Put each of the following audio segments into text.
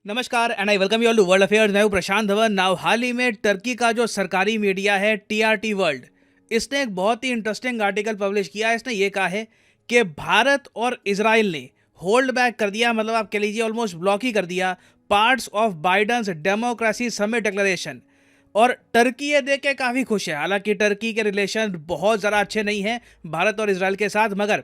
नमस्कार and I welcome you all to world affairs. मैं हूं प्रशांत धवन। नाउ हाल ही में टर्की का जो सरकारी मीडिया है टीआरटी वर्ल्ड, इसने एक बहुत ही इंटरेस्टिंग आर्टिकल पब्लिश किया है। इसने ये कहा है कि भारत और इजराइल ने होल्ड बैक कर दिया, मतलब आप कह लीजिए ऑलमोस्ट ब्लॉक ही कर दिया parts of बाइडन्स democracy summit declaration. और टर्की ये देख के काफ़ी खुश है। हालांकि टर्की के रिलेशन बहुत ज़्यादा अच्छे नहीं हैं भारत और इजराइल के साथ, मगर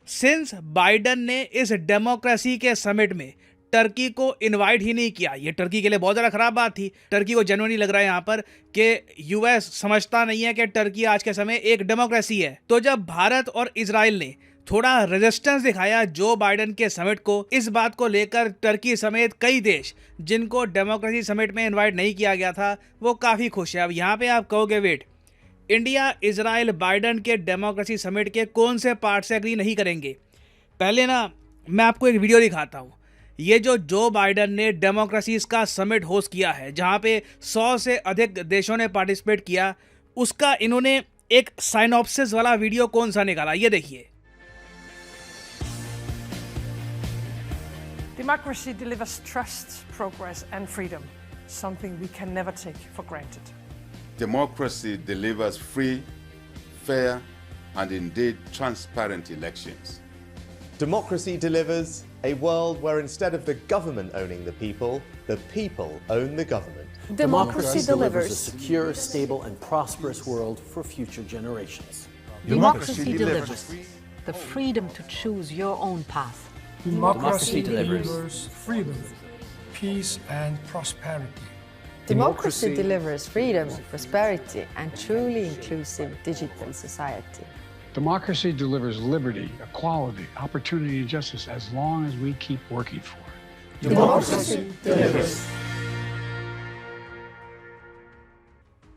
सिंस बाइडन ने इस डेमोक्रेसी के समिट में टर्की को इनवाइट ही नहीं किया, ये टर्की के लिए बहुत ज़्यादा खराब बात थी। टर्की को जेन्युइनली लग रहा है यहाँ पर कि यूएस समझता नहीं है कि टर्की आज के समय एक डेमोक्रेसी है। तो जब भारत और इजराइल ने थोड़ा रेजिस्टेंस दिखाया जो बाइडन के समिट को, इस बात को लेकर टर्की समेत कई देश जिनको डेमोक्रेसी समिट में इन्वाइट नहीं किया गया था वो काफ़ी खुश है। अब यहाँ पे आप कहोगे वेट, इंडिया इजराइल बाइडन के डेमोक्रेसी समिट के कौन से पार्ट से एग्री नहीं करेंगे? पहले ना मैं आपको एक वीडियो दिखाता हूँ। ये जो बाइडन ने डेमोक्रेसीज का समिट होस्ट किया है, जहाँ पे 100 से अधिक देशों ने पार्टिसिपेट किया, उसका इन्होंने एक साइनॉप्सिस वाला वीडियो कौन सा निकाला, ये देखिए। Democracy delivers trust, progress, and freedom, something we can never take for granted. Democracy delivers free, fair, and indeed transparent elections. Democracy delivers a world where instead of the government owning the people own the government. Democracy delivers a secure, stable, and prosperous world for future generations. Democracy delivers the freedom to choose your own path. Democracy delivers freedom, peace, and prosperity. Democracy delivers freedom, prosperity, and truly inclusive digital society. Democracy delivers liberty, equality, opportunity, and justice as long as we keep working for it. Democracy delivers.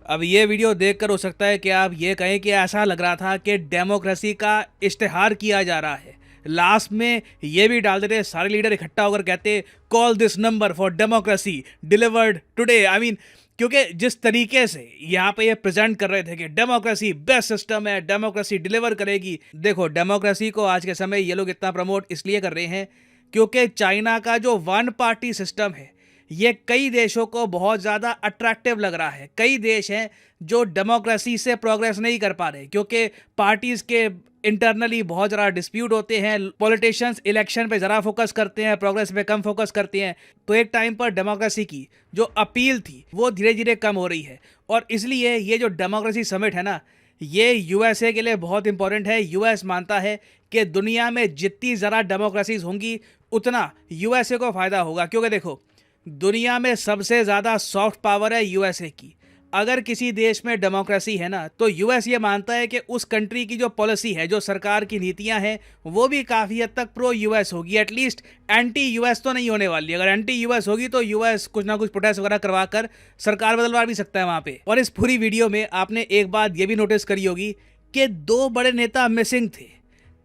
अब ये video देखकर हो सकता है कि आप ये कहें कि ऐसा लग रहा था कि डेमोक्रेसी का इश्तिहार किया जा रहा है। लास्ट में ये भी डाल देते सारे लीडर इकट्ठा होकर कहते call this number for democracy delivered today. I mean, क्योंकि जिस तरीके से यहाँ पे ये प्रेजेंट कर रहे थे कि डेमोक्रेसी बेस्ट सिस्टम है, डेमोक्रेसी डिलीवर करेगी। देखो, डेमोक्रेसी को आज के समय ये लोग इतना प्रमोट इसलिए कर रहे हैं क्योंकि चाइना का जो वन पार्टी सिस्टम है ये कई देशों को बहुत ज़्यादा अट्रैक्टिव लग रहा है। कई देश हैं जो डेमोक्रेसी से प्रोग्रेस नहीं कर पा रहे क्योंकि पार्टीज़ के इंटरनली बहुत ज़्यादा डिस्प्यूट होते हैं। पॉलिटिशियंस इलेक्शन पे ज़रा फोकस करते हैं, प्रोग्रेस पे कम फोकस करते हैं। तो एक टाइम पर डेमोक्रेसी की जो अपील थी वो धीरे धीरे कम हो रही है। और इसलिए ये जो डेमोक्रेसी समिट है ना, ये यूएसए के लिए बहुत इंपॉर्टेंट है। यूएस मानता है कि दुनिया में जितनी ज़्यादा डेमोक्रेसीज होंगी उतना यूएसए को फ़ायदा होगा, क्योंकि देखो दुनिया में सबसे ज़्यादा सॉफ्ट पावर है यूएसए की। अगर किसी देश में डेमोक्रेसी है ना, तो यूएस ये मानता है कि उस कंट्री की जो पॉलिसी है, जो सरकार की नीतियां हैं, वो भी काफ़ी हद तक प्रो यूएस होगी। एटलीस्ट एंटी यूएस तो नहीं होने वाली। अगर एंटी यूएस होगी तो यूएस कुछ ना कुछ प्रोटेस्ट वगैरह करवा कर सरकार बदलवा भी सकता है वहाँ पे। और इस पूरी वीडियो में आपने एक बात ये भी नोटिस करी होगी कि दो बड़े नेता मिसिंग थे।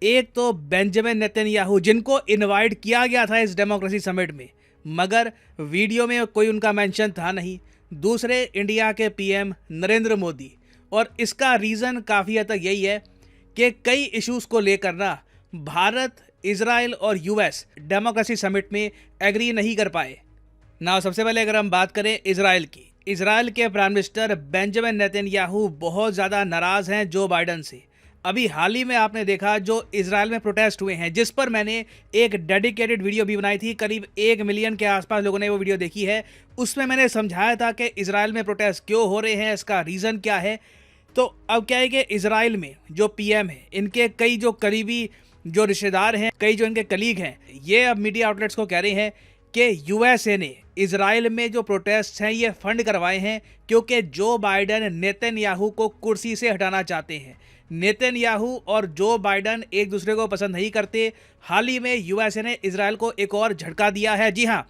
एक तो बेंजामिन नेतन्याहू, जिनको इन्वाइट किया गया था इस डेमोक्रेसी समिट में, मगर वीडियो में कोई उनका मेंशन था नहीं। दूसरे इंडिया के पीएम नरेंद्र मोदी। और इसका रीज़न काफ़ी हद तक यही है कि कई इश्यूज़ को लेकर ना भारत, इजराइल और यूएस डेमोक्रेसी समिट में एग्री नहीं कर पाए ना। सबसे पहले अगर हम बात करें इजराइल की, इजराइल के प्राइम मिनिस्टर बेंजामिन नेतन्याहू बहुत ज़्यादा नाराज़ हैं जो बाइडन से। अभी हाल ही में आपने देखा जो इजराइल में प्रोटेस्ट हुए हैं, जिस पर मैंने एक डेडिकेटेड वीडियो भी बनाई थी, करीब 1 मिलियन के आसपास लोगों ने वो वीडियो देखी है। उसमें मैंने समझाया था कि इजराइल में प्रोटेस्ट क्यों हो रहे हैं, इसका रीज़न क्या है। तो अब क्या है कि इजराइल में जो पीएम है, इनके कई जो करीबी जो रिश्तेदार हैं, कई जो इनके कलीग हैं, ये अब मीडिया आउटलेट्स को कह रहे हैं कि यूएसए ने इजराइल में जो प्रोटेस्ट हैं ये फंड करवाए हैं क्योंकि जो बाइडन नेतन्याहू को कुर्सी से हटाना चाहते हैं। नेतन्याहू और जो बाइडन एक दूसरे को पसंद नहीं करते। हाल ही में यूएसए ने इजराइल को एक और झटका दिया है। जी हाँ,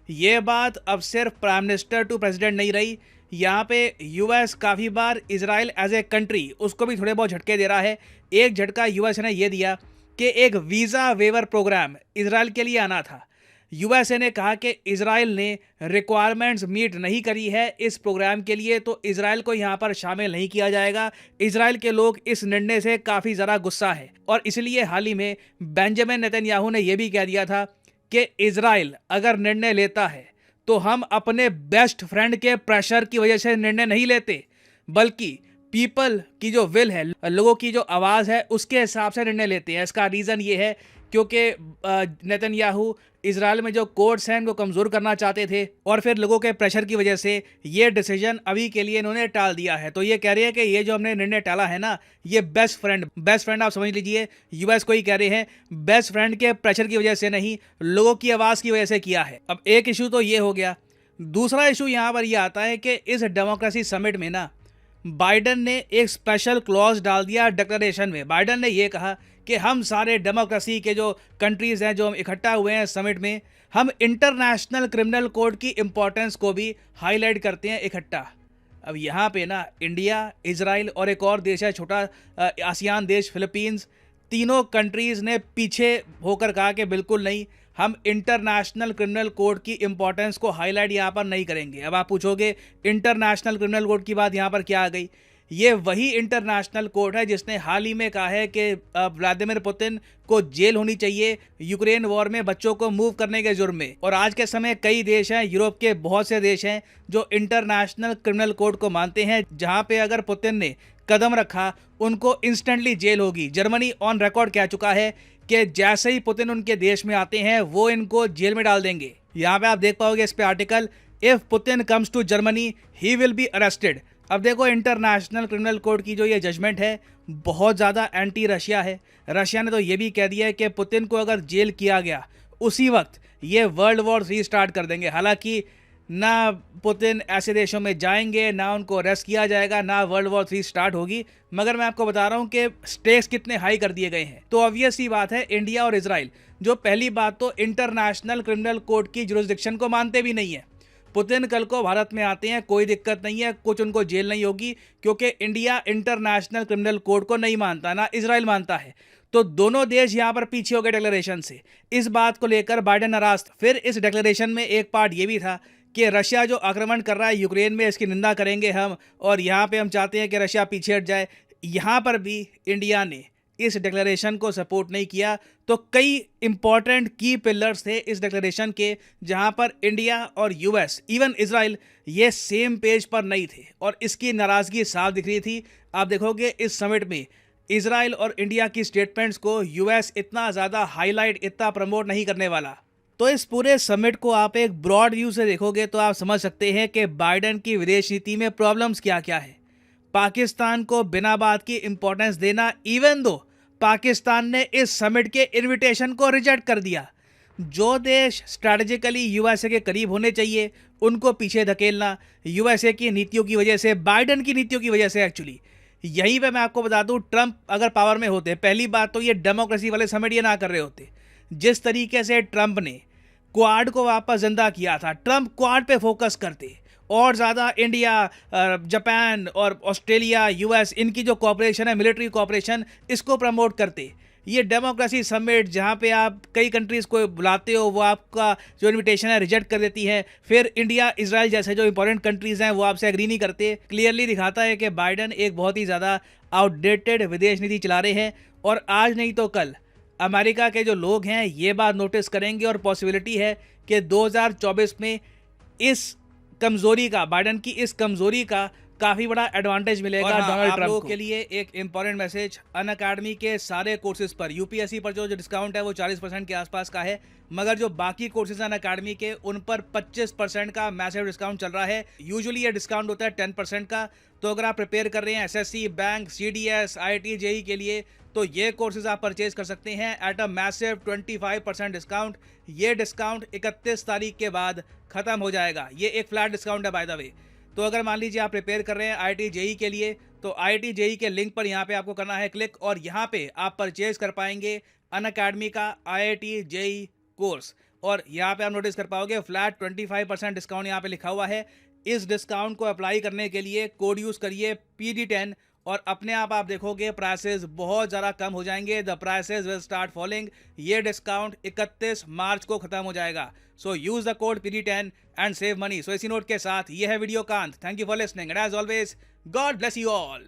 ये बात अब सिर्फ प्राइम मिनिस्टर टू प्रेसिडेंट नहीं रही। यहाँ पे यूएस काफ़ी बार इजराइल एज ए कंट्री उसको भी थोड़े बहुत झटके दे रहा है। एक झटका यूएसए ने ये दिया कि एक वीज़ा वेवर प्रोग्राम इजराइल के लिए आना था। यूएसए ने कहा कि इजराइल ने रिक्वायरमेंट्स मीट नहीं करी है इस प्रोग्राम के लिए, तो इजराइल को यहाँ पर शामिल नहीं किया जाएगा। इजराइल के लोग इस निर्णय से काफ़ी ज़्यादा गुस्सा है और इसलिए हाल ही में बेंजामिन नेतन्याहू ने यह भी कह दिया था कि इजराइल अगर निर्णय लेता है तो हम अपने बेस्ट फ्रेंड के प्रेशर की वजह से निर्णय नहीं लेते, बल्कि पीपल की जो विल है, लोगों की जो आवाज़ है, उसके हिसाब से निर्णय लेते हैं। इसका रीज़न ये है क्योंकि नेतन्याहू इजराइल में जो कोर्ट्स हैं उनको कमज़ोर करना चाहते थे, और फिर लोगों के प्रेशर की वजह से ये डिसीजन अभी के लिए इन्होंने टाल दिया है। तो ये कह रहे हैं कि ये जो हमने निर्णय टाला है ना, ये बेस्ट फ्रेंड आप समझ लीजिए, यूएस को ही कह रहे हैं, बेस्ट फ्रेंड के प्रेशर की वजह से नहीं, लोगों की आवाज़ की वजह से किया है। अब एक इशू तो ये हो गया। दूसरा इशू यहाँ पर यह आता है कि इस डेमोक्रेसी समिट में ना बाइडन ने एक स्पेशल क्लॉज डाल दिया डिक्लेरेशन में। बाइडन ने ये कहा कि हम सारे डेमोक्रेसी के जो कंट्रीज़ हैं, जो हम इकट्ठा हुए हैं समिट में, हम इंटरनेशनल क्रिमिनल कोड की इम्पोर्टेंस को भी हाईलाइट करते हैं इकट्ठा। अब यहाँ पे ना इंडिया, इजराइल और एक और देश है छोटा आसियान देश फिलीपींस, तीनों कंट्रीज़ ने पीछे होकर कहा कि बिल्कुल नहीं, हम इंटरनेशनल क्रिमिनल कोड की इंपॉर्टेंस को हाईलाइट यहाँ पर नहीं करेंगे। अब आप पूछोगे इंटरनेशनल क्रिमिनल कोड की बात यहाँ पर क्या आ गई? ये वही इंटरनेशनल कोर्ट है जिसने हाल ही में कहा है कि व्लादिमीर पुतिन को जेल होनी चाहिए यूक्रेन वॉर में बच्चों को मूव करने के जुर्म में। और आज के समय कई देश हैं, यूरोप के बहुत से देश हैं जो इंटरनेशनल क्रिमिनल कोर्ट को मानते हैं, जहां पे अगर पुतिन ने कदम रखा उनको इंस्टेंटली जेल होगी। जर्मनी ऑन रिकॉर्ड कह चुका है कि जैसे ही पुतिन उनके देश में आते हैं वो इनको जेल में डाल देंगे। यहाँ पे आप देख पाओगे इस पे article, if Putin comes to Germany he will be arrested. अब देखो इंटरनेशनल क्रिमिनल कोर्ट की जो ये जजमेंट है बहुत ज़्यादा एंटी रशिया है। रशिया ने तो ये भी कह दिया है कि पुतिन को अगर जेल किया गया उसी वक्त ये वर्ल्ड वॉर 3 स्टार्ट कर देंगे। हालांकि ना पुतिन ऐसे देशों में जाएंगे, ना उनको अरेस्ट किया जाएगा, ना वर्ल्ड वॉर 3 स्टार्ट होगी, मगर मैं आपको बता रहा हूँ कि स्टेक्स कितने हाई कर दिए गए हैं। तो ऑब्वियस सी बात है, इंडिया और इजराइल जो पहली बात तो इंटरनेशनल क्रिमिनल कोर्ट की जुरिस्डिक्शन को मानते भी नहीं है। पुतिन कल को भारत में आते हैं, कोई दिक्कत नहीं है, कुछ उनको जेल नहीं होगी, क्योंकि इंडिया इंटरनेशनल क्रिमिनल कोर्ट को नहीं मानता, ना इजराइल मानता है। तो दोनों देश यहाँ पर पीछे हो गए डिक्लेरेशन से। इस बात को लेकर बाइडेन नाराज। फिर इस डिक्लेरेशन में एक पार्ट ये भी था कि रशिया जो आक्रमण कर रहा है यूक्रेन में, इसकी निंदा करेंगे हम, और यहाँ पे हम चाहते हैं कि रशिया पीछे हट जाए। यहाँ पर भी इंडिया ने इस डिक्लेरेशन को सपोर्ट नहीं किया। तो कई इंपॉर्टेंट की पिलर्स थे इस डिक्लेरेशन के, जहां पर इंडिया और यूएस, इवन इजराइल, ये सेम पेज पर नहीं थे और इसकी नाराज़गी साफ दिख रही थी। आप देखोगे इस समिट में इजराइल और इंडिया की स्टेटमेंट्स को यूएस इतना ज़्यादा हाईलाइट, इतना प्रमोट नहीं करने वाला। तो इस पूरे समिट को आप एक ब्रॉड व्यू से देखोगे तो आप समझ सकते हैं कि बाइडेन की विदेश नीति में प्रॉब्लम्स क्या क्या है। पाकिस्तान को बिना बात की इंपॉर्टेंस देना, इवन दो पाकिस्तान ने इस समिट के इनविटेशन को रिजेक्ट कर दिया। जो देश स्ट्रैटेजिकली यूएसए के करीब होने चाहिए उनको पीछे धकेलना, यूएसए की नीतियों की वजह से, बाइडेन की नीतियों की वजह से। एक्चुअली यहीं पे मैं आपको बता दूं, ट्रंप अगर पावर में होते, पहली बात तो ये डेमोक्रेसी वाले समिट ये ना कर रहे होते। जिस तरीके से ट्रंप ने क्वाड को वापस जिंदा किया था, ट्रंप क्वाड पे फोकस करते और ज़्यादा इंडिया, जापान और ऑस्ट्रेलिया, यूएस, इनकी जो कॉपरेशन है, मिलिट्री कॉपरेशन, इसको प्रमोट करते। ये डेमोक्रेसी समिट जहाँ पे आप कई कंट्रीज़ को बुलाते हो, वो आपका जो इनविटेशन है रिजेक्ट कर देती है। फिर इंडिया, इजराइल जैसे जो इंपॉर्टेंट कंट्रीज़ हैं वो आपसे एग्री नहीं करते। क्लियरली दिखाता है कि बाइडेन एक बहुत ही ज़्यादा आउटडेटेड विदेश नीति चला रहे हैं। और आज नहीं तो कल अमेरिका के जो लोग हैं ये बात नोटिस करेंगे और पॉसिबिलिटी है कि 2024 में इस कमजोरी का, बाइडेन की इस कमजोरी का काफ़ी बड़ा एडवांटेज मिलेगा डोनाल्ड ट्रंप को। के लिए एक इंपॉर्टेंट मैसेज, अनअकैडमी के सारे कोर्सेज पर, यूपीएससी पर जो डिस्काउंट है वो 40% के आसपास का है, मगर जो बाकी कोर्सेज हैं अनअकैडमी के उन पर 25% का मैसिव डिस्काउंट चल रहा है। यूजुअली ये डिस्काउंट होता है 10% का। तो अगर आप प्रिपेयर कर रहे हैं SSC, bank, CDS, IIT, JEE के लिए, तो ये कोर्सेज आप परचेज कर सकते हैं एट अ मैसिव 25% डिस्काउंट। ये डिस्काउंट 31 तारीख के बाद खत्म हो जाएगा। ये एक फ्लैट डिस्काउंट है बाय द वे। तो अगर मान लीजिए आप प्रिपेयर कर रहे हैं आईआईटी जेईई के लिए, तो आईआईटी जेईई के लिंक पर यहाँ पे आपको करना है क्लिक, और यहाँ पे आप परचेज कर पाएंगे अनअकैडमी का आईआईटी जेईई कोर्स। और यहाँ पे आप नोटिस कर पाओगे फ्लैट 25% डिस्काउंट यहाँ पे लिखा हुआ है। इस डिस्काउंट को अप्लाई करने के लिए कोड यूज़ करिए PD10 और अपने आप देखोगे प्राइसेस बहुत ज़्यादा कम हो जाएंगे। The prices will start falling. ये डिस्काउंट 31 मार्च को खत्म हो जाएगा। So use the code PD10 and save money. So इसी नोट के साथ ये है वीडियो का अंत। Thank you for listening and as always God bless you all.